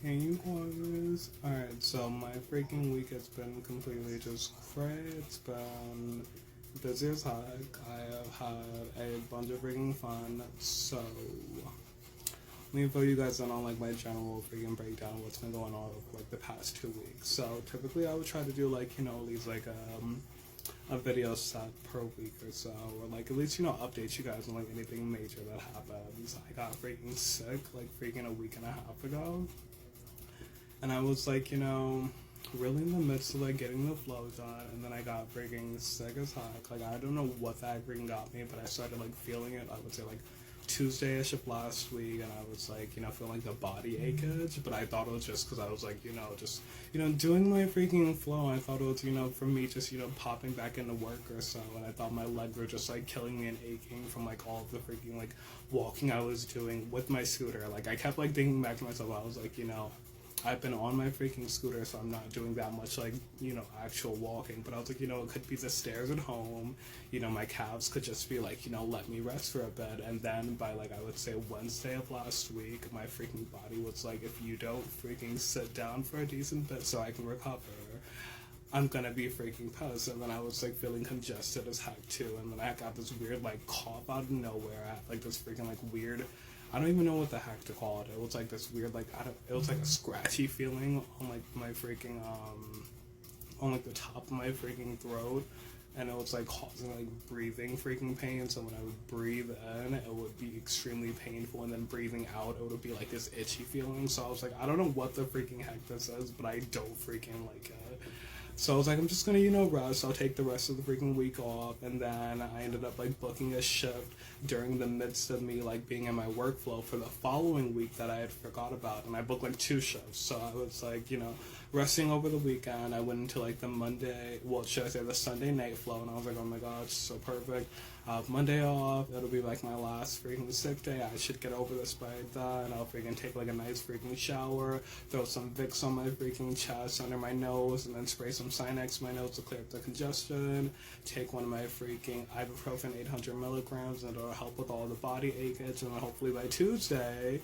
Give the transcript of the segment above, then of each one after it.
Hey you guys. Alright, so my freaking week has been completely just crazy. It's been busy as heck. I have had a bunch of freaking fun. So let me fill you guys in on like my general freaking breakdown of what's been going on over like the past 2 weeks. So typically I would try to do like, at least like a video set per week or so, or like at least update you guys on like anything major that happens. I got freaking sick like freaking a week and a half ago. And I was like, really in the midst of like getting the flow done, and then I got freaking sick as heck. Like I don't know what that freaking got me, but I started like feeling it. I would say like Tuesday-ish of last week, and I was like, feeling like the body acheage. But I thought it was just because I was like, just doing my freaking flow. I thought it was for me just popping back into work or so, and I thought my legs were just like killing me and aching from like all of the freaking like walking I was doing with my scooter. Like I kept like thinking back to myself. I was like, I've been on my freaking scooter, so I'm not doing that much, like, actual walking. But I was like, it could be the stairs at home. My calves could just be like, let me rest for a bit. And then by, like, I would say Wednesday of last week, my freaking body was like, if you don't freaking sit down for a decent bit so I can recover, I'm gonna be freaking pissed. And then I was like feeling congested as heck too. And then I got this weird like cough out of nowhere. I had like this freaking like weird, I don't even know what the heck to call it. It was like this weird like it was like a scratchy feeling on like my freaking on like the top of my freaking throat, and it was like causing like breathing freaking pain. So when I would breathe in, it would be extremely painful, and then breathing out, it would be like this itchy feeling. So I was like, I don't know what the freaking heck this is, but I don't freaking like it. So I was like, I'm just gonna, rest. I'll take the rest of the freaking week off. And then I ended up like booking a shift during the midst of me like being in my workflow for the following week that I had forgot about. And I booked like 2 shifts. So I was like, resting over the weekend. I went into like the Monday, well, should I say the Sunday night flow. And I was like, oh my God, it's so perfect. Monday off, it'll be like my last freaking sick day. I should get over this by then. I'll freaking take like a nice freaking shower, throw some Vicks on my freaking chest, under my nose, and then spray some Sinex in my nose to clear up the congestion. Take one of my freaking ibuprofen 800 milligrams, and it'll help with all the body aches. And then hopefully by Tuesday,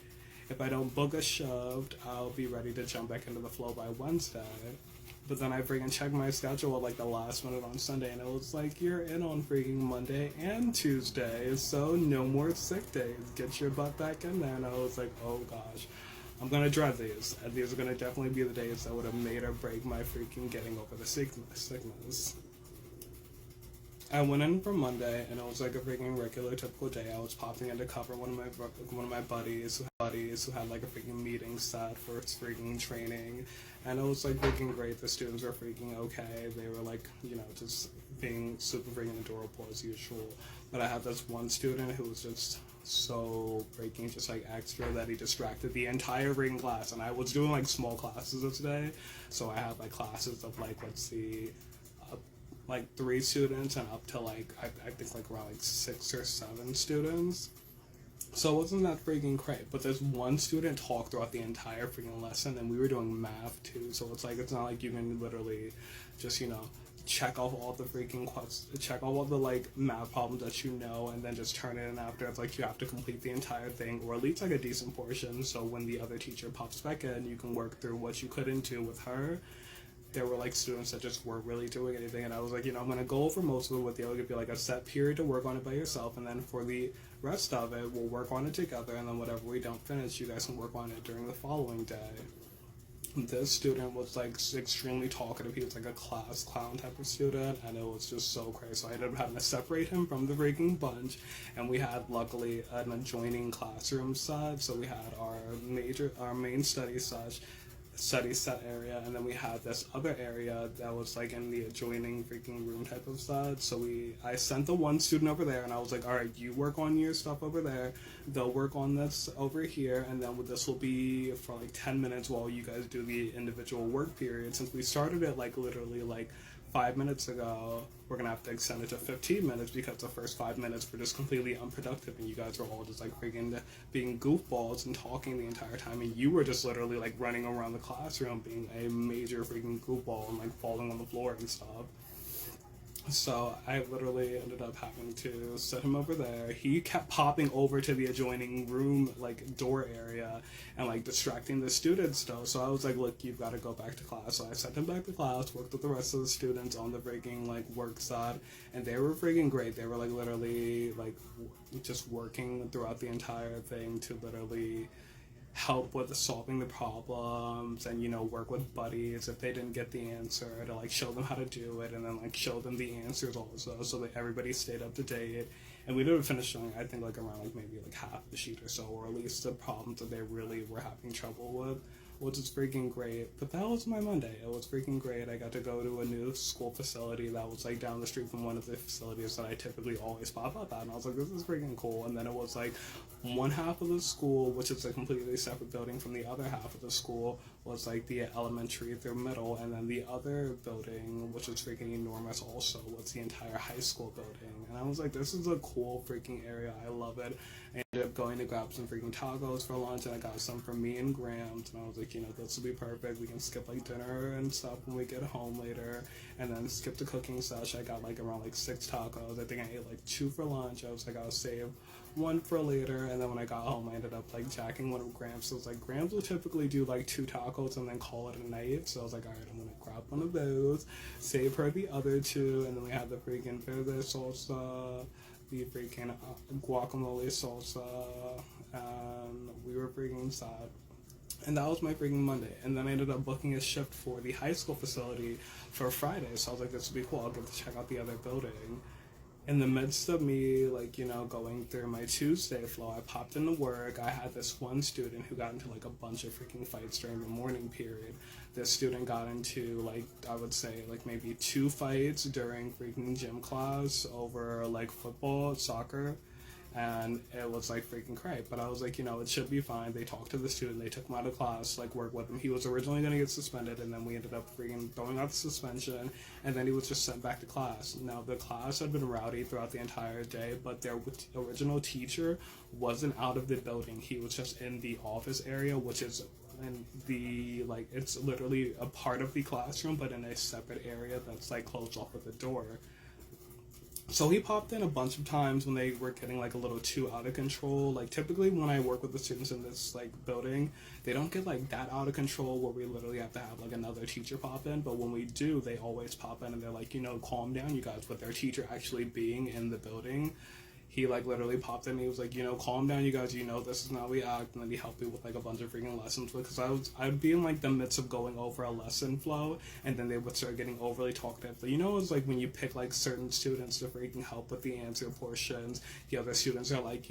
if I don't book a shift, I'll be ready to jump back into the flow by Wednesday. But then I freaking checked my schedule at like the last minute on Sunday, and it was like, you're in on freaking Monday and Tuesday, so no more sick days. Get your butt back in there. And I was like, oh gosh, I'm gonna dread these. And these are gonna definitely be the days that would have made or break my freaking getting over the sickness. I went in for Monday, and it was like a freaking regular, typical day. I was popping in to cover one of my buddies who had like a freaking meeting set for its freaking training, and it was like freaking great. The students were freaking okay. They were like, just being super freaking adorable as usual. But I had this one student who was just so freaking just like extra that he distracted the entire freaking class. And I was doing like small classes today, so I had like classes of like, let's see, like 3 students and up to like I think like around like 6 or 7 students. So it wasn't that freaking great, but this one student talked throughout the entire freaking lesson, and we were doing math too. So it's like, it's not like you can literally just check off all the freaking questions, check off all the like math problems that and then just turn it in after. It's like you have to complete the entire thing, or at least like a decent portion, so when the other teacher pops back in, you can work through what you couldn't do with her. There were like students that just weren't really doing anything, and I was like, I'm gonna go over most of it with you. I'll give you like a set period to work on it by yourself, and then for the rest of it, we'll work on it together, and then whatever we don't finish, you guys can work on it during the following day. This student was like extremely talkative. He was like a class clown type of student, and it was just so crazy. So I ended up having to separate him from the freaking bunch, and we had luckily an adjoining classroom set. So we had our main study set area, and then we had this other area that was like in the adjoining freaking room type of set. So I sent the one student over there, and I was like, all right, you work on your stuff over there, they'll work on this over here, and then this will be for like 10 minutes while you guys do the individual work period. Since we started it like literally like 5 minutes ago, we're gonna have to extend it to 15 minutes because the first 5 minutes were just completely unproductive, and you guys were all just like freaking being goofballs and talking the entire time, and you were just literally like running around the classroom being a major freaking goofball and like falling on the floor and stuff. So I literally ended up having to set him over there. He kept popping over to the adjoining room, like door area, and like distracting the students though. So I was like, look, you've got to go back to class. So I sent him back to class, worked with the rest of the students on the freaking like work side, and they were freaking great. They were like literally like just working throughout the entire thing to literally help with solving the problems and work with buddies if they didn't get the answer to like show them how to do it and then like show them the answers also so that everybody stayed up to date. And we didn't finish doing I think like around like maybe like half the sheet or so, or at least the problems that they really were having trouble with, which is freaking great. But that was my Monday. It was freaking great. I got to go to a new school facility that was like down the street from one of the facilities that I typically always pop up at, and I was like, this is freaking cool. And then it was like one half of the school, which is a completely separate building from the other half of the school, was like the elementary through middle, and then the other building, which was freaking enormous also, was the entire high school building. And I was like, this is a cool freaking area. I love it. I ended up going to grab some freaking tacos for lunch, and I got some for me and Grams, and I was like, this will be perfect. We can skip like dinner and stuff when we get home later, and then skip the cooking session. I got like around like 6 tacos. I think I ate like 2 for lunch. I was like, I'll save 1 for later, and then when I got home, I ended up like jacking one of Grams. So it was like, Grams will typically do like 2 tacos and then call it a night. So I was like, alright, I'm gonna grab one of those, save her the other 2, and then we had the freaking verde salsa, the freaking guacamole salsa, and we were freaking sad. And that was my freaking Monday. And then I ended up booking a shift for the high school facility for Friday. So I was like, this would be cool. I'll get to check out the other building. In the midst of me, like, going through my Tuesday flow, I popped into work. I had this one student who got into like a bunch of freaking fights during the morning period. This student got into like, I would say like maybe 2 fights during freaking gym class over like football, soccer, and it was like freaking cray. But I was like, it should be fine. They talked to the student, they took him out of class, like work with him. He was originally going to get suspended, and then we ended up freaking throwing out the suspension, and then he was just sent back to class. Now the class had been rowdy throughout the entire day, but their original teacher wasn't out of the building. He was just in the office area, which is in the like, it's literally a part of the classroom but in a separate area that's like closed off with a door. So he popped in a bunch of times when they were getting like a little too out of control. Like typically when I work with the students in this like building, they don't get like that out of control where we literally have to have like another teacher pop in. But when we do, they always pop in and they're like, calm down, you guys. With their teacher actually being in the building, he like literally popped in and he was like, calm down, you guys, this is not how we act. And then he helped me with like a bunch of freaking lessons, because I'd be in like the midst of going over a lesson flow, and then they would start getting overly talkative. But it's like when you pick like certain students to freaking help with the answer portions, the other students are like,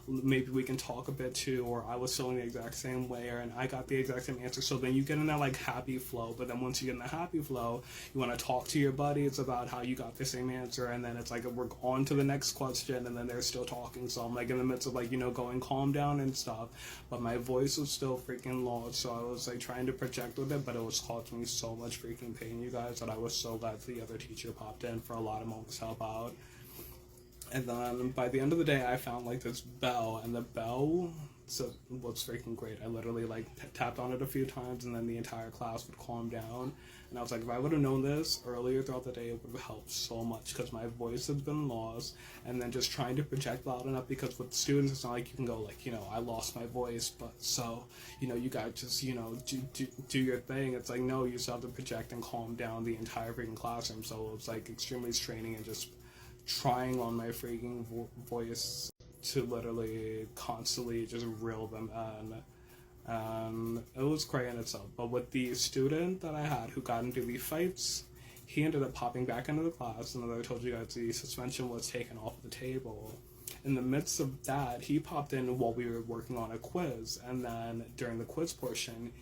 maybe we can talk a bit too, or I was feeling the exact same way, and I got the exact same answer. So then you get in that like happy flow. But then once you get in the happy flow, you want to talk to your buddies about how you got the same answer, and then it's like we're on to the next question, and then they're still talking. So I'm like in the midst of like going calm down and stuff, but my voice was still freaking low. So I was like trying to project with it, but it was causing me so much freaking pain, you guys, that I was so glad the other teacher popped in for a lot of moments to help out. And then by the end of the day, I found like this bell, and the bell was freaking great. I literally like tapped on it a few times, and then the entire class would calm down. And I was like, if I would have known this earlier throughout the day, it would have helped so much, because my voice has been lost. And then just trying to project loud enough, because with students, it's not like you can go like, I lost my voice, but so, you guys just, do your thing. It's like, no, you still have to project and calm down the entire freaking classroom. So it was like extremely straining, and just trying on my freaking voice to literally constantly just reel them in. It was crazy in itself. But with the student that I had who got into the fights, he ended up popping back into the class, and as I told you guys, the suspension was taken off the table. In the midst of that, he popped in while we were working on a quiz, and then during the quiz portion,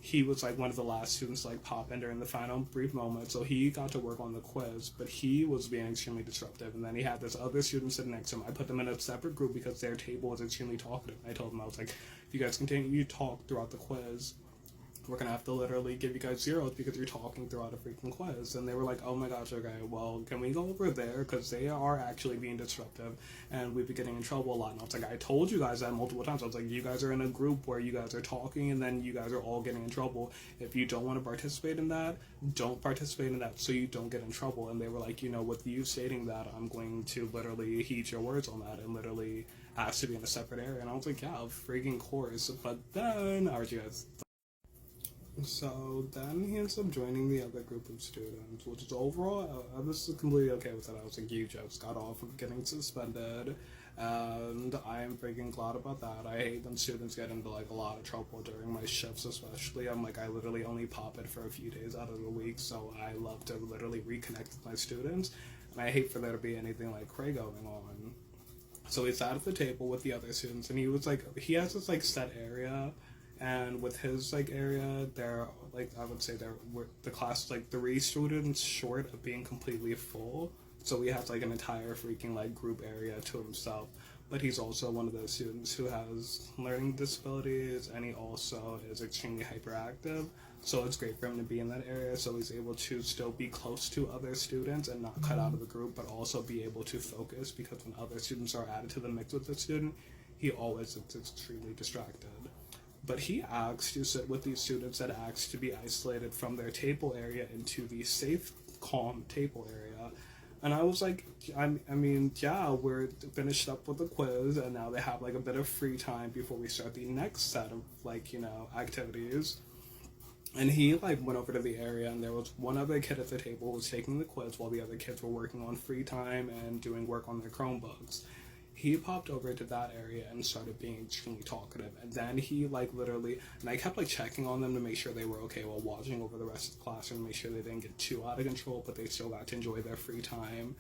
he was like one of the last students to like pop in during the final brief moment, so he got to work on the quiz, but he was being extremely disruptive. And then he had this other student sitting next to him. I put them in a separate group because their table was extremely talkative. And I told them, I was like, if you guys continue to talk throughout the quiz, we're gonna have to literally give you guys zeros because you're talking throughout a freaking quiz. And they were like, oh my gosh, okay, well, can we go over there, because they are actually being disruptive and we'd be getting in trouble a lot. And I was like, I told you guys that multiple times. I was like, you guys are in a group where you guys are talking and then you guys are all getting in trouble. If you don't want to participate in that, don't participate in that so you don't get in trouble. And they were like, with you stating that, I'm going to literally heed your words on that and literally ask to be in a separate area. And I was like, yeah, of freaking course. But then, so then he ends up joining the other group of students, which is overall, I was completely okay with it. I was like, you just got off of getting suspended, and I am freaking glad about that. I hate when students get into like a lot of trouble during my shifts, especially. I'm like, I literally only pop it for a few days out of the week, so I love to literally reconnect with my students, and I hate for there to be anything like cray going on. So he sat at the table with the other students, and he was like, he has this like set area. And with his like area, there like I would say the class is like 3 students short of being completely full. So he has like an entire freaking like group area to himself. But he's also one of those students who has learning disabilities, and he also is extremely hyperactive. So it's great for him to be in that area. So he's able to still be close to other students and not cut out of the group, but also be able to focus, because when other students are added to the mix with the student, he always is extremely distracted. But he asked to sit with these students that asked to be isolated from their table area into the safe, calm table area. And I was like, I mean, yeah, we're finished up with the quiz, and now they have like a bit of free time before we start the next set of like, activities. And he like went over to the area, and there was one other kid at the table who was taking the quiz while the other kids were working on free time and doing work on their Chromebooks. He popped over to that area and started being extremely talkative. And then he like literally, and I kept like checking on them to make sure they were okay while watching over the rest of the classroom, to make sure they didn't get too out of control, but they still got to enjoy their free time.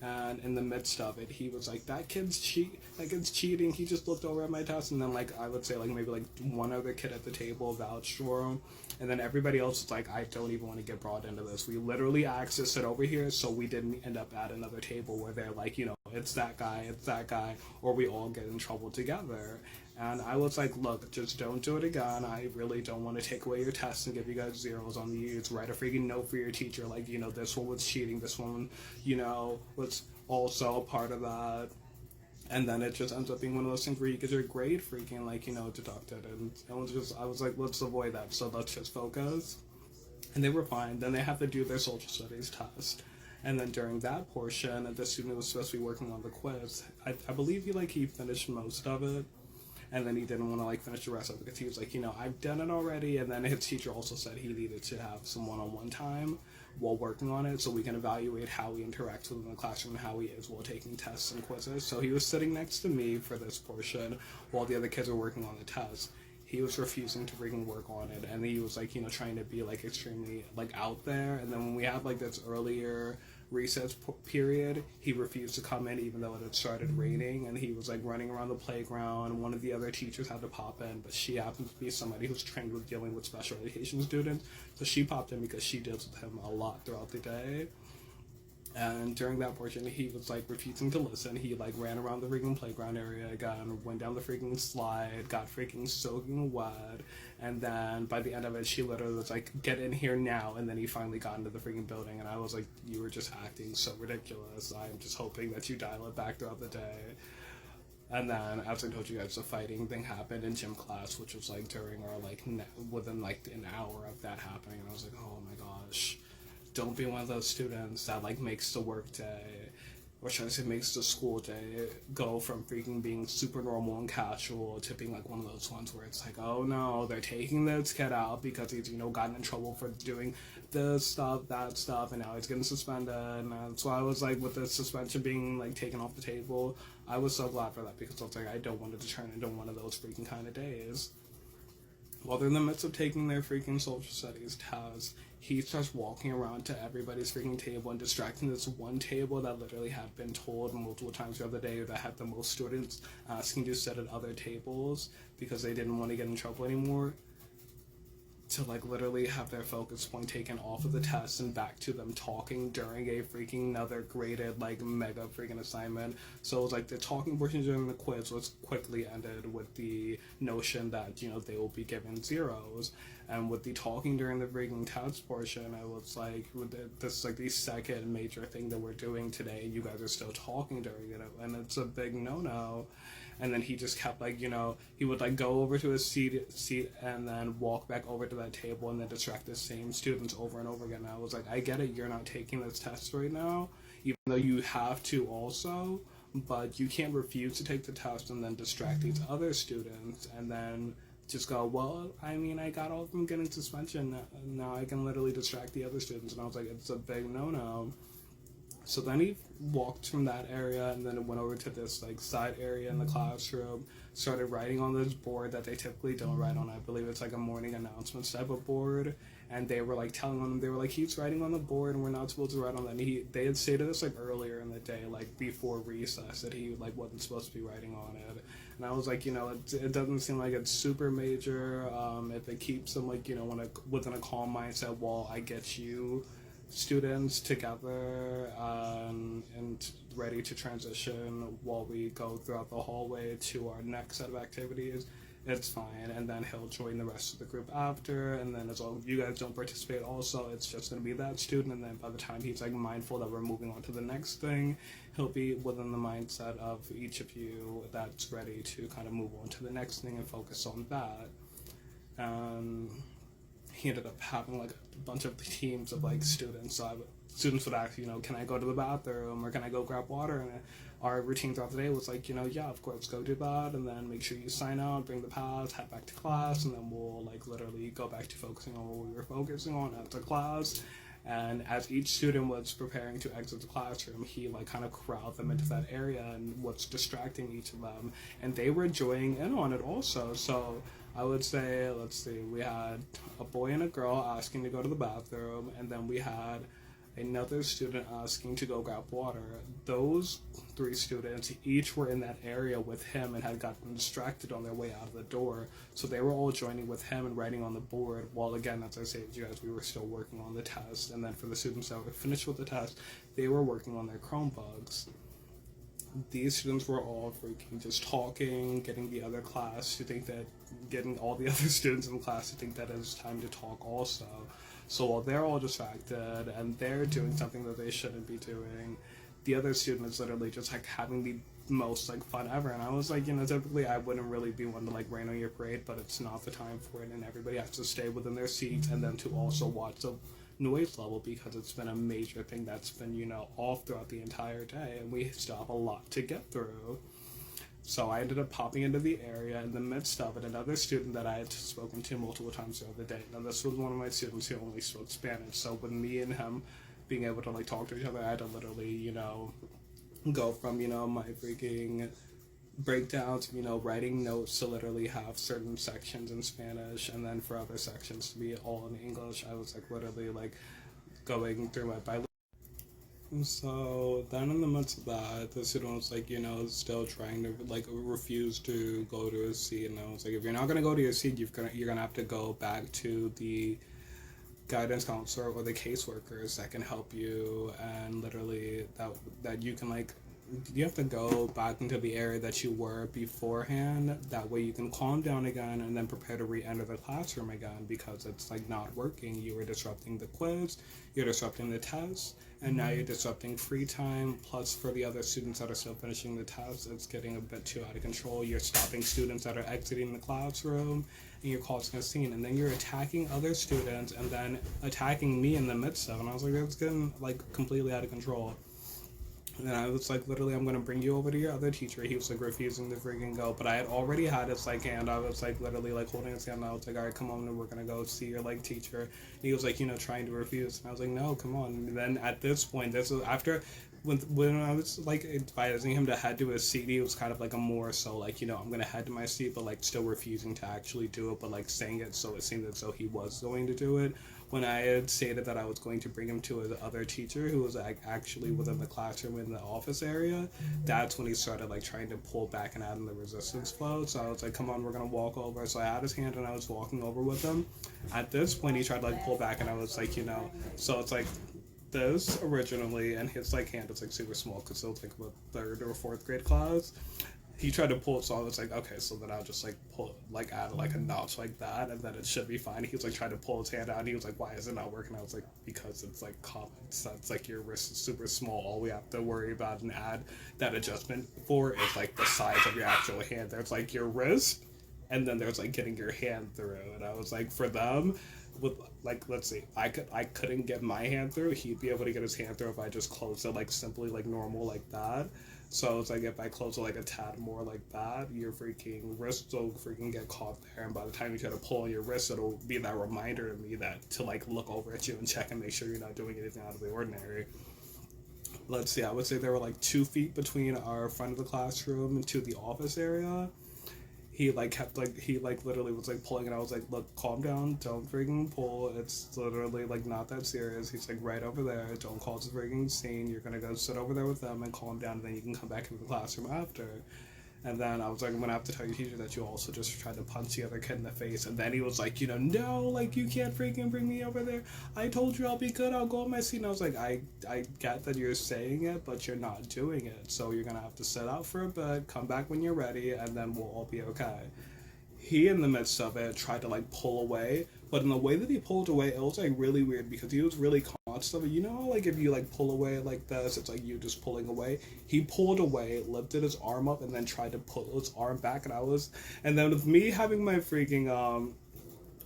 And in the midst of it, he was like, that kid's cheating. He just looked over at my test. And then like I would say like maybe like one other kid at the table vouched for him, and then everybody else was like, I don't even want to get brought into this. We literally asked to sit over here so we didn't end up at another table where they're like, it's that guy, or we all get in trouble together. And I was like, look, just don't do it again. I really don't want to take away your tests and give you guys zeros on these. Write a freaking note for your teacher, like, this one was cheating, this one, was also a part of that. And then it just ends up being one of those things where you get your grade freaking, like, deducted. And I was like, let's avoid that, so let's just focus. And they were fine. Then they have to do their social studies test. And then during that portion, the student was supposed to be working on the quiz. I believe he finished most of it, and then he didn't want to finish the rest of it because he was like, I've done it already. And then his teacher also said he needed to have some one-on-one time while working on it so we can evaluate how he interacts with him in the classroom and how he is while taking tests and quizzes. So he was sitting next to me for this portion while the other kids were working on the test. He was refusing to freaking work on it, and he was trying to be extremely out there. And then when we had this earlier recess period, he refused to come in even though it had started raining, and he was running around the playground. One of the other teachers had to pop in, but she happens to be somebody who's trained with dealing with special education students, so she popped in because she deals with him a lot throughout the day. And during that portion, he was refusing to listen. He ran around the freaking playground area again, went down the freaking slide, got freaking soaking wet, and then by the end of it, she literally was get in here now. And then he finally got into the freaking building, and I was like, you were just acting so ridiculous. I'm just hoping that you dial it back throughout the day. And then, as I told you guys, the fighting thing happened in gym class, which was during our within an hour of that happening. And I was like, oh my gosh. Don't be one of those students that makes the work day, or should I say makes the school day, go from freaking being super normal and casual to being one of those ones where it's oh no, they're taking this kid out because he's gotten in trouble for doing this stuff, that stuff, and now he's getting suspended. And that's why I was with the suspension being taken off the table, I was so glad for that, because I was I don't want it to turn into one of those freaking kind of days. While they're in the midst of taking their freaking social studies test, he starts walking around to everybody's freaking table and distracting this one table that literally had been told multiple times the other day that had the most students asking to sit at other tables because they didn't want to get in trouble anymore. to like literally have their focus point taken off of the test and back to them talking during a freaking another graded like mega freaking assignment. So it was like the talking portion during the quiz was quickly ended with the notion that, you know, they will be given zeros. And with the talking during the freaking test portion, I was like, this is like the second major thing that we're doing today, and you guys are still talking during it, and it's a big no-no. And then he just kept like, you know, he would like go over to his seat and then walk back over to that table and then distract the same students over and over again. And I was like, I get it, you're not taking this test right now, even though you have to also, but you can't refuse to take the test and then distract these other students and then just go, well, I mean, I got all of them getting suspension, now I can literally distract the other students. And I was like, it's a big no-no. So then he walked from that area and then it went over to this like side area in the classroom, started writing on this board that they typically don't write on. I believe it's like a morning announcements type of board. And they were like telling him, they were like, he's writing on the board and we're not supposed to write on that. And they had stated this like earlier in the day, like before recess, that he like wasn't supposed to be writing on it. And I was like, you know, it doesn't seem like it's super major. If it keeps them like, you know, within a calm mindset, well, I get you students together and ready to transition while we go throughout the hallway to our next set of activities, it's fine. And then he'll join the rest of the group after, and then as long as you guys don't participate also, it's just going to be that student. And then by the time he's like mindful that we're moving on to the next thing, he'll be within the mindset of each of you that's ready to kind of move on to the next thing and focus on that. He ended up having like a bunch of teams of like students. So students would ask, you know, can I go to the bathroom or can I go grab water? And our routine throughout the day was like, you know, yeah, of course, go do that, and then make sure you sign out, bring the pass, head back to class, and then we'll like literally go back to focusing on what we were focusing on at the class. And as each student was preparing to exit the classroom, he like kind of corralled them into that area and was distracting each of them, and they were joining in on it also. So I would say, let's see, we had a boy and a girl asking to go to the bathroom, and then we had another student asking to go grab water. Those three students each were in that area with him and had gotten distracted on their way out of the door. So they were all joining with him and writing on the board, while again, as I said to you guys, we were still working on the test. And then for the students that were finished with the test, they were working on their Chromebooks. These students were all freaking just talking, getting all the other students in the class to think that it was time to talk also. So while they're all distracted and they're doing something that they shouldn't be doing, the other student is literally just like having the most like fun ever. And I was like, you know, typically I wouldn't really be one to like rain on your parade, but it's not the time for it, and everybody has to stay within their seats and then to also watch the noise level, because it's been a major thing that's been, you know, off throughout the entire day, and we still have a lot to get through. So I ended up popping into the area in the midst of it. Another student that I had spoken to multiple times the other day. Now this was one of my students who only spoke Spanish, so with me and him being able to like talk to each other, I had to literally, you know, go from, you know, my freaking breakdowns, you know, writing notes to literally have certain sections in Spanish, and then for other sections to be all in English. I was like literally like going through my bilingual. So then in the midst of that, the student was like, you know, still trying to like refuse to go to his seat. And I was like, if you're not gonna go to your seat, you're gonna have to go back to the guidance counselor or the caseworkers that can help you, and literally that you can like, you have to go back into the area that you were beforehand. That way you can calm down again and then prepare to re-enter the classroom again, because it's like not working. You were disrupting the quiz, you're disrupting the test, and now you're disrupting free time. Plus for the other students that are still finishing the test, it's getting a bit too out of control. You're stopping students that are exiting the classroom, and you're causing a scene, and then you're attacking other students and then attacking me in the midst of it. And I was like, that's getting like completely out of control. And I was like, literally, I'm going to bring you over to your other teacher. He was like refusing to freaking go. But I had already had his like hand. I was like literally like holding his hand. And I was like, all right, come on, we're going to go see your like teacher. And he was like, you know, trying to refuse. And I was like, no, come on. And then at this point, this was after when I was like advising him to head to his seat, he was kind of like a more so like, I'm gonna head to my seat, but like still refusing to actually do it, but like saying it so it seemed as though he was going to do it. When I had stated that I was going to bring him to his other teacher who was like actually within the classroom in the office area, that's when he started like trying to pull back and out in the resistance flow. So I was like, come on, we're gonna walk over. So I had his hand and I was walking over with him. At this point, he tried to like pull back, and I was like, so it's like this originally, and his like hand was like super small because it was like a third or fourth grade class. He tried to pull it, so I was like, okay, so then I'll just like pull, like add like a notch like that, and then it should be fine. He was like trying to pull his hand out, and he was like, why is it not working? I was like, because it's like common sense, like your wrist is super small. All we have to worry about and add that adjustment for is like the size of your actual hand. There's like your wrist, and then there's like getting your hand through. And I was like, for them, with like, let's see, I couldn't get my hand through. He'd be able to get his hand through if I just closed it like simply like normal like that. So it's like if I close it like a tad more like that, your freaking wrist will freaking get caught there, and by the time you try to pull on your wrist, it'll be that reminder to me that to like look over at you and check and make sure you're not doing anything out of the ordinary. Let's see, I would say there were like 2 feet between our front of the classroom and to the office area. He like kept like he like literally was like pulling, and I was like, look, calm down, don't freaking pull, it's literally like not that serious. He's like, right over there, don't cause a freaking scene, you're gonna go sit over there with them and calm down, and then you can come back into the classroom after. And then I was like, I'm gonna have to tell your teacher that you also just tried to punch the other kid in the face. And then he was like, no, like you can't freaking bring me over there. I told you I'll be good. I'll go on my seat. And I was like, I get that you're saying it, but you're not doing it. So you're gonna have to sit out for a bit, come back when you're ready, and then we'll all be okay. He, in the midst of it, tried to like pull away, but in the way that he pulled away, it was like really weird because he was really conscious of it. Like if you like pull away like this, it's like you just pulling away. He pulled away, lifted his arm up, and then tried to pull his arm back, and then with me having my freaking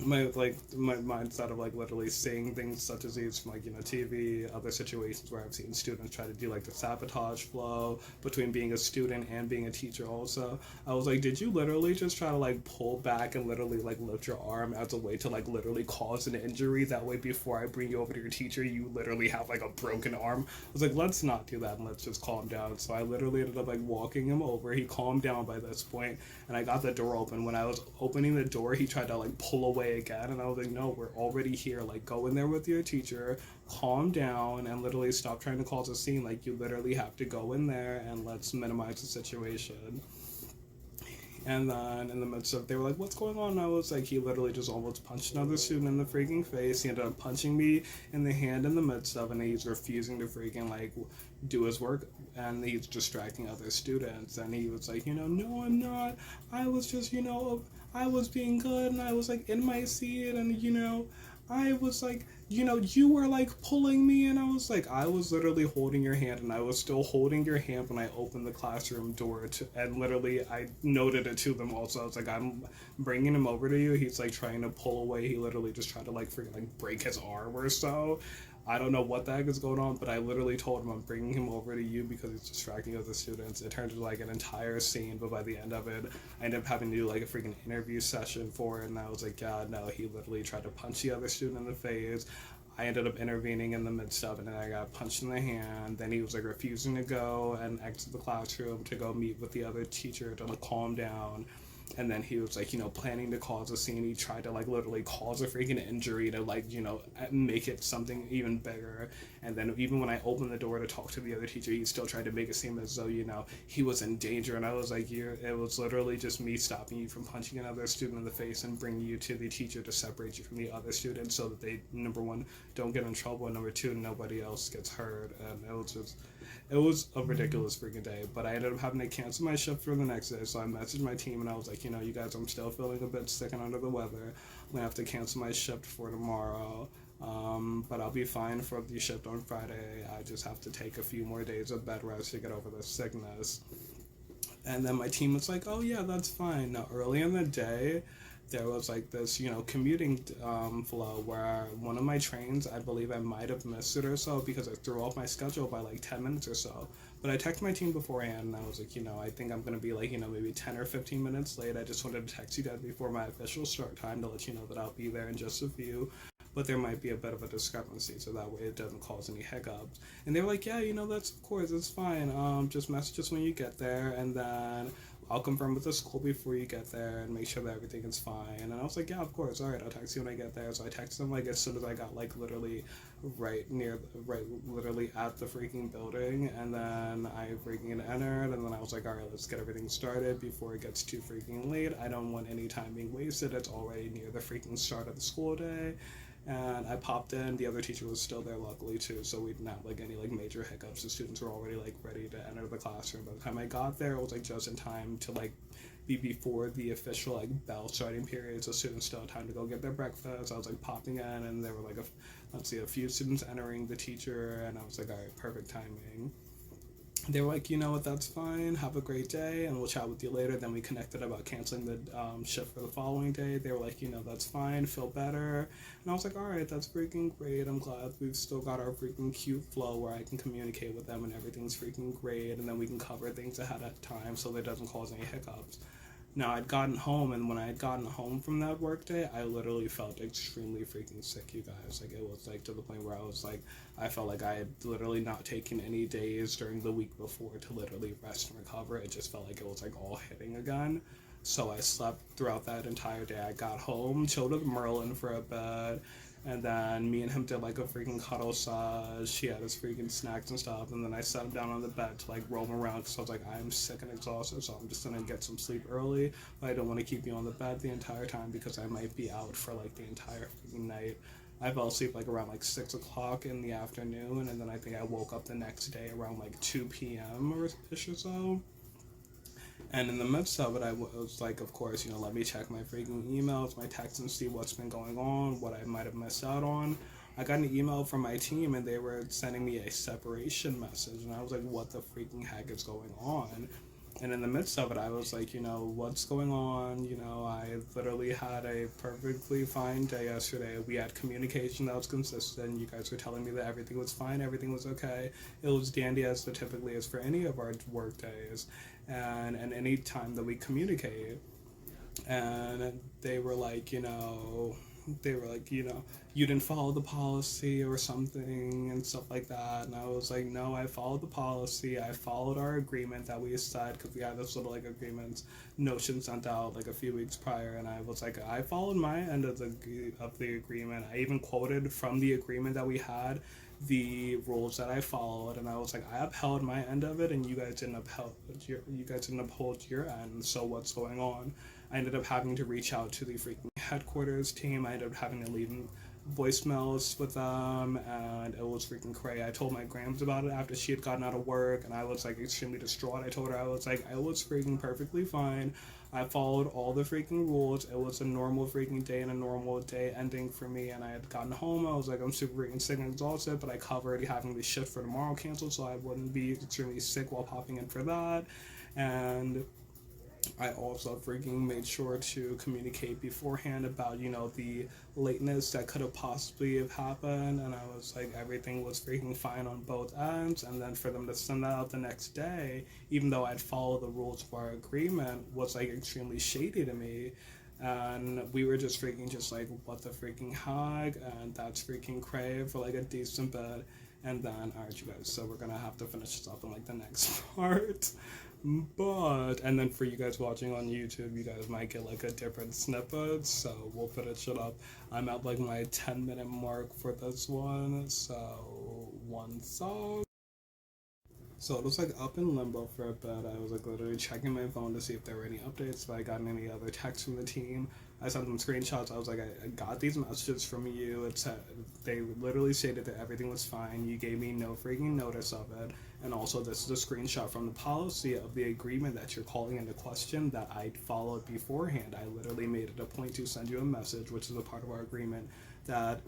my mindset of like literally seeing things such as these from like TV, other situations where I've seen students try to do like the sabotage flow between being a student and being a teacher. Also, I was like, did you literally just try to like pull back and literally like lift your arm as a way to like literally cause an injury? That way, before I bring you over to your teacher, you literally have like a broken arm. I was like, let's not do that and let's just calm down. So I literally ended up like walking him over. He calmed down by this point, and I got the door open. When I was opening the door, he tried to like pull away again, and I was like, no, we're already here, like go in there with your teacher, calm down, and literally stop trying to cause a scene. Like you literally have to go in there and let's minimize the situation. And then in the midst of, they were like, what's going on? And I was like, he literally just almost punched another student in the freaking face. He ended up punching me in the hand in the midst of, and he's refusing to freaking like do his work, and he's distracting other students. And he was like, no, I'm not. I was just, I was being good, and I was like in my seat, and I was like, you were like pulling me, and I was like, I was literally holding your hand, and I was still holding your hand when I opened the classroom door, and literally I noted it to them also. I was like, I'm bringing him over to you. He's like trying to pull away. He literally just tried to like freaking like break his arm or so. I don't know what the heck is going on, but I literally told him I'm bringing him over to you because he's distracting other students. It turned into like an entire scene, but by the end of it, I ended up having to do like a freaking interview session for it, and I was like, God, no, he literally tried to punch the other student in the face. I ended up intervening in the midst of it, and I got punched in the hand. Then he was like refusing to go and exit the classroom to go meet with the other teacher to like calm down. And then he was like, planning to cause a scene. He tried to like literally cause a freaking injury to like, make it something even bigger. And then even when I opened the door to talk to the other teacher, he still tried to make it seem as though, he was in danger. And I was like, it was literally just me stopping you from punching another student in the face and bringing you to the teacher to separate you from the other students so that they, number one, don't get in trouble, and number two, nobody else gets hurt. And it was a ridiculous freaking day, but I ended up having to cancel my shift for the next day. So I messaged my team, and I was like, you guys, I'm still feeling a bit sick and under the weather. I'm gonna have to cancel my shift for tomorrow, but I'll be fine for the shift on Friday. I just have to take a few more days of bed rest to get over the sickness. And then my team was like, oh yeah, that's fine. Now, early in the day, there was like this, commuting flow where one of my trains, I believe I might have missed it or so because I threw off my schedule by like 10 minutes or so. But I texted my team beforehand, and I was like, I think I'm going to be like, maybe 10 or 15 minutes late. I just wanted to text you guys before my official start time to let you know that I'll be there in just a few. but there might be a bit of a discrepancy, so that way it doesn't cause any hiccups. And they were like, yeah, that's, of course, it's fine. Just message us when you get there, and then I'll confirm with the school before you get there and make sure that everything is fine. And I was like, yeah, of course, all right, I'll text you when I get there. So I texted them like as soon as I got like literally literally at the freaking building, and then I freaking entered, and then I was like, all right, let's get everything started before it gets too freaking late. I don't want any time being wasted. It's already near the freaking start of the school day. And I popped in. The other teacher was still there, luckily too, so we didn't have like any like major hiccups. The students were already like ready to enter the classroom. By the time I got there, it was like just in time to like be before the official like bell starting period, so students still had time to go get their breakfast. I was like popping in, and there were like a few students entering the teacher, and I was like, all right, perfect timing. They were like, you know what, that's fine. Have a great day, and we'll chat with you later. Then we connected about canceling the shift for the following day. They were like, that's fine. Feel better. And I was like, all right, that's freaking great. I'm glad we've still got our freaking cute flow where I can communicate with them and everything's freaking great, and then we can cover things ahead of time so that it doesn't cause any hiccups. Now, I'd gotten home, and when I had gotten home from that work day, I literally felt extremely freaking sick, you guys. Like, it was, like, to the point where I was, like, I felt like I had literally not taken any days during the week before to literally rest and recover. It just felt like it was, like, all hitting again. So I slept throughout that entire day. I got home, chilled with Merlin for a bit, and then me and him did like a freaking cuddle sash. He had his freaking snacks and stuff, and then I sat him down on the bed to like roam around because I was like, I'm sick and exhausted, so I'm just gonna get some sleep early. But I don't want to keep you on the bed the entire time because I might be out for like the entire freaking night. I fell asleep like around like 6 o'clock in the afternoon, and then I think I woke up the next day around like 2 p.m. or ish or so. And in the midst of it, I was like, of course, let me check my freaking emails, my texts, and see what's been going on, what I might have missed out on. I got an email from my team, and they were sending me a separation message, and I was like, what the freaking heck is going on? And in the midst of it, I was like, what's going on? I literally had a perfectly fine day yesterday. We had communication that was consistent. You guys were telling me that everything was fine, everything was okay. It was dandy as it typically is for any of our work days, and any time that we communicate. And they were like, you didn't follow the policy or something and stuff like that. And I was like, no, I followed the policy. I followed our agreement that we said, because we had this little like agreement notion sent out like a few weeks prior. And I was like, I followed my end of the agreement. I even quoted from the agreement that we had the rules that I followed, and I was like, I upheld my end of it, and you guys didn't uphold your end. So what's going on? I ended up having to reach out to the freaking headquarters team. I ended up having to leave voicemails with them, and it was freaking crazy. I told my grams about it after she had gotten out of work, and I was like extremely distraught. I told her I was freaking perfectly fine. I followed all the freaking rules. It was a normal freaking day and a normal day ending for me, and I had gotten home. I was like, I'm super freaking sick and exhausted, but I covered having the shift for tomorrow canceled so I wouldn't be extremely sick while popping in for that. And I also freaking made sure to communicate beforehand about, the lateness that could have possibly have happened, and I was like, everything was freaking fine on both ends. And then for them to send that out the next day, even though I'd followed the rules of our agreement, was like extremely shady to me. And we were just freaking just like, what the freaking heck? And that's freaking cray for like a decent bit. And then, alright, you guys, so we're gonna have to finish this up in like the next part. And then for you guys watching on YouTube, you guys might get like a different snippet, so we'll finish it up. I'm at like my 10-minute mark for this one, so one song. So it was like up in limbo for a bit. I was like literally checking my phone to see if there were any updates, if I got any other texts from the team. I sent them screenshots. I was like, I got these messages from you. It said, they literally stated that everything was fine. You gave me no freaking notice of it. And also, this is a screenshot from the policy of the agreement that you're calling into question that I followed beforehand. I literally made it a point to send you a message, which is a part of our agreement, that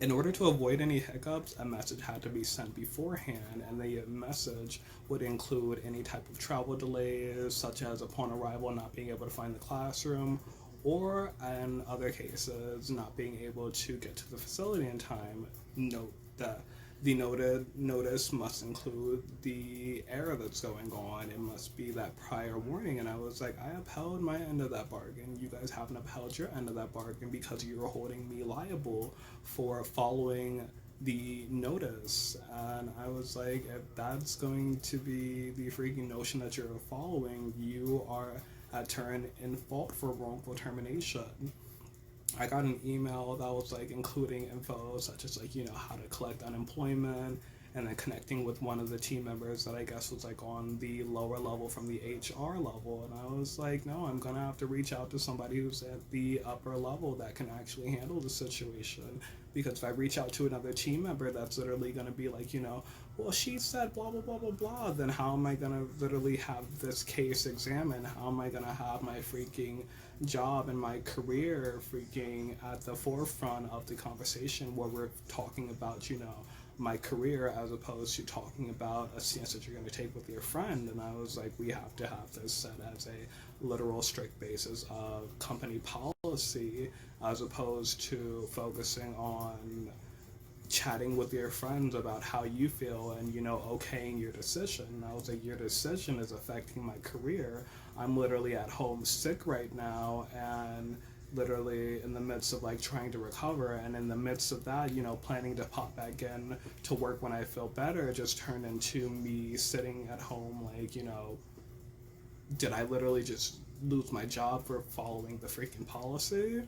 in order to avoid any hiccups, a message had to be sent beforehand, and the message would include any type of travel delays, such as upon arrival not being able to find the classroom, or in other cases, not being able to get to the facility in time. Note that the notice must include the error that's going on. It must be that prior warning. And I was like, I upheld my end of that bargain. You guys haven't upheld your end of that bargain because you were holding me liable for following the notice. And I was like, if that's going to be the freaking notion that you're following, you are at turn in fault for wrongful termination. I got an email that was like including info such as like, how to collect unemployment, and then connecting with one of the team members that I guess was like on the lower level from the HR level. And I was like, no, I'm gonna have to reach out to somebody who's at the upper level that can actually handle the situation. Because if I reach out to another team member that's literally gonna be like, well, she said blah blah blah blah blah, then how am I gonna literally have this case examined? How am I gonna have my freaking job and my career freaking at the forefront of the conversation where we're talking about, my career as opposed to talking about a stance that you're going to take with your friend? And I was like, we have to have this set as a literal strict basis of company policy as opposed to focusing on chatting with your friends about how you feel and okaying your decision. And I was like, your decision is affecting my career. I'm literally at home sick right now, and literally in the midst of like trying to recover, and in the midst of that, planning to pop back in to work when I feel better, just turned into me sitting at home like, did I literally just lose my job for following the freaking policy?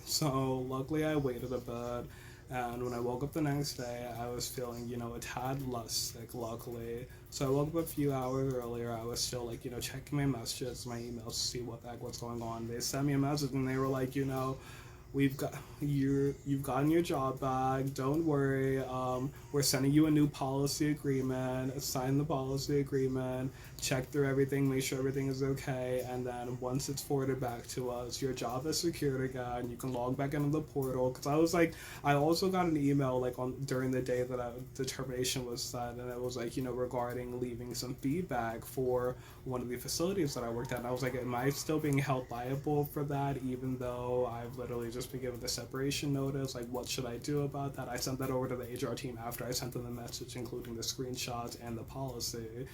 So luckily I waited a bit, and when I woke up the next day, I was feeling, a tad less sick, luckily. So I woke up a few hours earlier. I was still like, checking my messages, my emails to see what the heck was going on. They sent me a message and they were like, you've gotten your job back. Don't worry. We're sending you a new policy agreement. Sign the policy agreement. Check through everything. Make sure everything is okay. And then once it's forwarded back to us, your job is secured again. You can log back into the portal. Because I was like, I also got an email like on during the day that the termination was set, and it was like, regarding leaving some feedback for one of the facilities that I worked at. And I was like, am I still being held liable for that, even though I've literally just been given the separation notice? Like, what should I do about that? I sent that over to the HR team after I sent them the message, including the screenshots and the policy.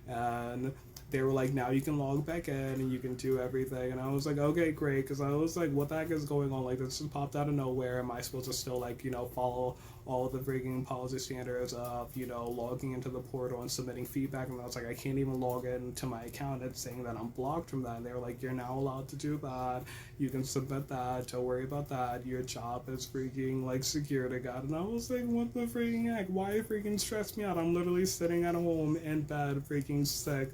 And they were like, now you can log back in and you can do everything. And I was like, okay, great. Because I was like, what the heck is going on? Like, this just popped out of nowhere. Am I supposed to still, like, follow all the freaking policy standards of, logging into the portal and submitting feedback? And I was like, I can't even log into my account. It's saying that I'm blocked from that. And they were like, you're now allowed to do that. You can submit that. Don't worry about that. Your job is freaking, like, secured again. And I was like, what the freaking heck? Why freaking stress me out? I'm literally sitting at home in bed, freaking sick.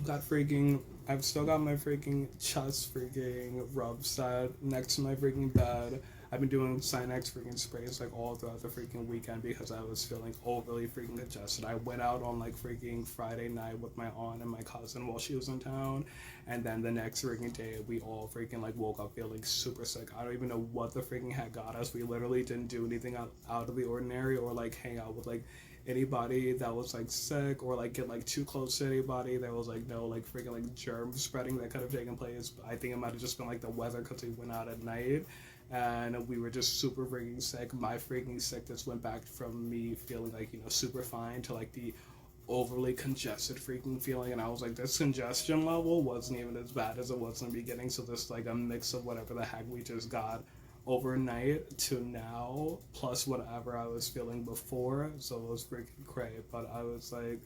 I've still got my freaking chest freaking rub set next to my freaking bed. I've been doing Sinex freaking sprays like all throughout the freaking weekend because I was feeling overly freaking congested. I went out on like freaking Friday night with my aunt and my cousin while she was in town, and then the next freaking day we all freaking like woke up feeling super sick. I don't even know what the freaking heck got us. We literally didn't do anything out of the ordinary or like hang out with like anybody that was like sick or like get like too close to anybody. There was like no like freaking like germ spreading that could have taken place. I think it might have just been like the weather because we went out at night and we were just super freaking sick. My freaking sickness went back from me feeling like super fine to like the overly congested freaking feeling. And I was like, this congestion level wasn't even as bad as it was in the beginning. So this like a mix of whatever the heck we just got overnight to now plus whatever I was feeling before, so it was freaking great. But I was like,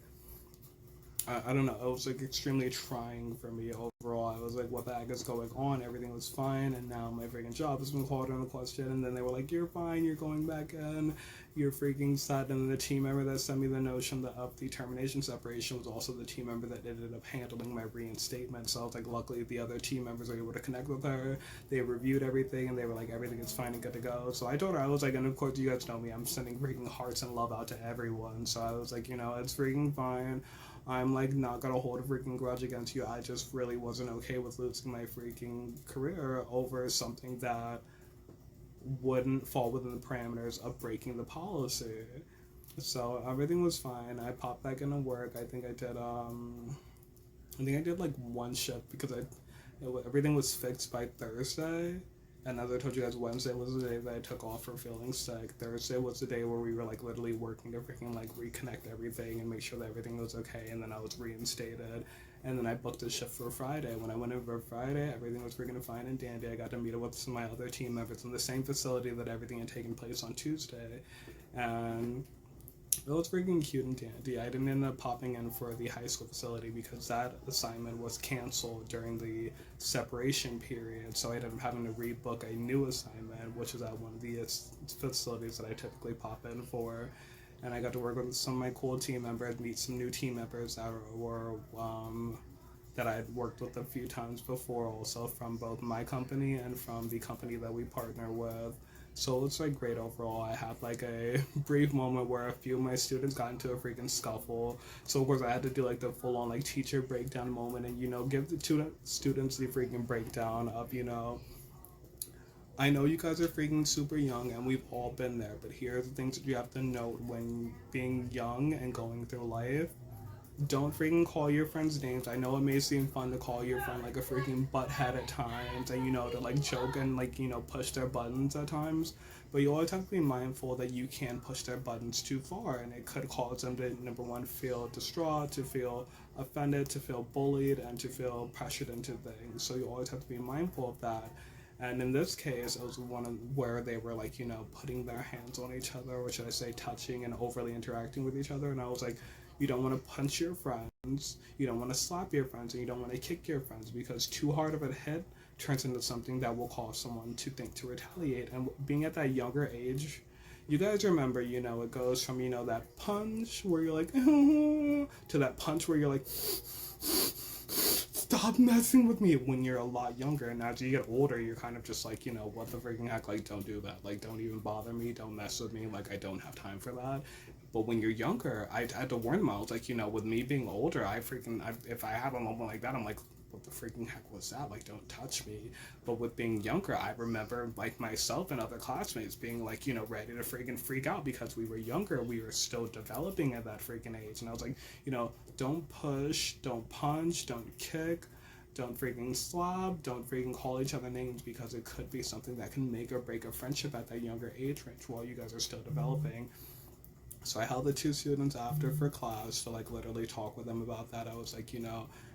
I don't know, it was like extremely trying for me overall. I was like, what the heck is going on? Everything was fine, and now my freaking job has been called into question. And then they were like, you're fine, you're going back in, you're freaking set. And then the team member that sent me the notion of the termination separation was also the team member that ended up handling my reinstatement. So I was like, luckily the other team members were able to connect with her. They reviewed everything and they were like, everything is fine and good to go. So I told her, I was like, and of course you guys know me, I'm sending freaking hearts and love out to everyone. So I was like, it's freaking fine. I'm like not gonna hold a freaking grudge against you. I just really wasn't okay with losing my freaking career over something that wouldn't fall within the parameters of breaking the policy. So everything was fine. I popped back into work. I think I did like one shift because everything was fixed by Thursday. And as I told you guys, Wednesday was the day that I took off for feeling sick. Thursday was the day where we were like literally working to freaking like reconnect everything and make sure that everything was okay. And then I was reinstated. And then I booked a shift for Friday. When I went in for Friday, everything was freaking fine and dandy. I got to meet up with some of my other team members in the same facility that everything had taken place on Tuesday. And it was freaking cute and dandy. I didn't end up popping in for the high school facility because that assignment was canceled during the separation period. So I ended up having to rebook a new assignment, which is at one of the facilities that I typically pop in for. And I got to work with some of my cool team members, meet some new team members that were that I had worked with a few times before, also from both my company and from the company that we partner with. So it's like great overall. I had like a brief moment where a few of my students got into a freaking scuffle. So of course I had to do like the full on like teacher breakdown moment and give the students the freaking breakdown of I know you guys are freaking super young and we've all been there, but here are the things that you have to note when being young and going through life. Don't freaking call your friends names. I know it may seem fun to call your friend like a freaking butthead at times and to like joke and like push their buttons at times, but you always have to be mindful that you can push their buttons too far and it could cause them to, number one, feel distraught, to feel offended, to feel bullied, and to feel pressured into things. So you always have to be mindful of that. And in this case, it was one of where they were like, putting their hands on each other, or should I say, touching and overly interacting with each other. And I was like, you don't want to punch your friends, you don't want to slap your friends, and you don't want to kick your friends because too hard of a hit turns into something that will cause someone to think to retaliate. And being at that younger age, you guys remember, it goes from, that punch where you're like, to that punch where you're like, stop messing with me when you're a lot younger. And as you get older, you're kind of just like, what the freaking heck, like, don't do that. Like, don't even bother me. Don't mess with me. Like, I don't have time for that. But when you're younger, I had to warn them. I was like, with me being older, if I have a moment like that, I'm like, what the freaking heck was that? Like, don't touch me. But with being younger, I remember like myself and other classmates being like, ready to freaking freak out because we were younger. We were still developing at that freaking age. And I was like, don't push, don't punch, don't kick, don't freaking slap, don't freaking call each other names because it could be something that can make or break a friendship at that younger age range while you guys are still developing. So I held the two students after for class to like literally talk with them about that. I was like,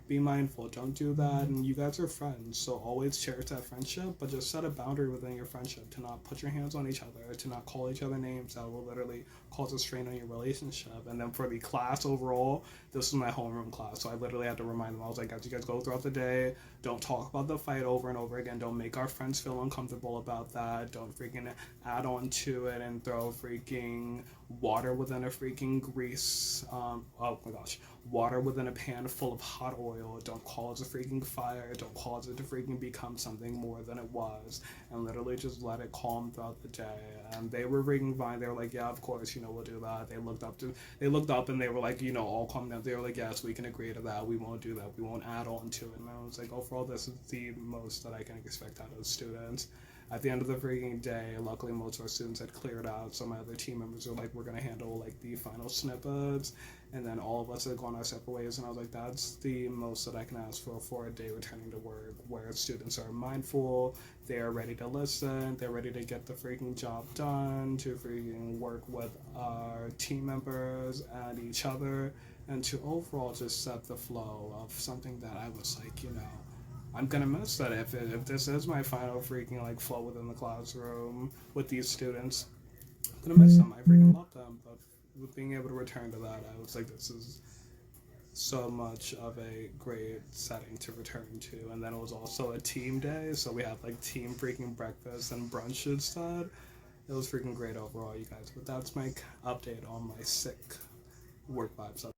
be mindful, don't do that, and you guys are friends, so always cherish that friendship, but just set a boundary within your friendship to not put your hands on each other, to not call each other names that will literally cause a strain on your relationship. And then for the class overall, this was my homeroom class, so I literally had to remind them. I was like, as you guys go throughout the day, don't talk about the fight over and over again, don't make our friends feel uncomfortable about that, don't freaking add on to it and throw freaking water within a freaking grease, oh my gosh, water within a pan full of hot oil. Don't cause a freaking fire. Don't cause it to freaking become something more than it was. And literally just let it calm throughout the day. And they were freaking fine. They were like, yeah, of course, we'll do that. They looked up and they were like, all calm down. They were like, yes, we can agree to that. We won't do that. We won't add on to it. And I was like, overall, this is the most that I can expect out of students. At the end of the freaking day, luckily most of our students had cleared out. So my other team members were like, we're gonna handle like the final snippets, and then all of us had gone our separate ways. And I was like, that's the most that I can ask for a day returning to work, where students are mindful, they are ready to listen, they're ready to get the freaking job done, to freaking work with our team members and each other, and to overall just set the flow of something that I was like, I'm gonna miss that if this is my final freaking like flow within the classroom with these students. I'm gonna miss them. I freaking love them, but with being able to return to that, I was like, this is so much of a great setting to return to. And then it was also a team day, so we had like team freaking breakfast and brunch instead. It was freaking great overall, you guys. But that's my update on my sick work vibes.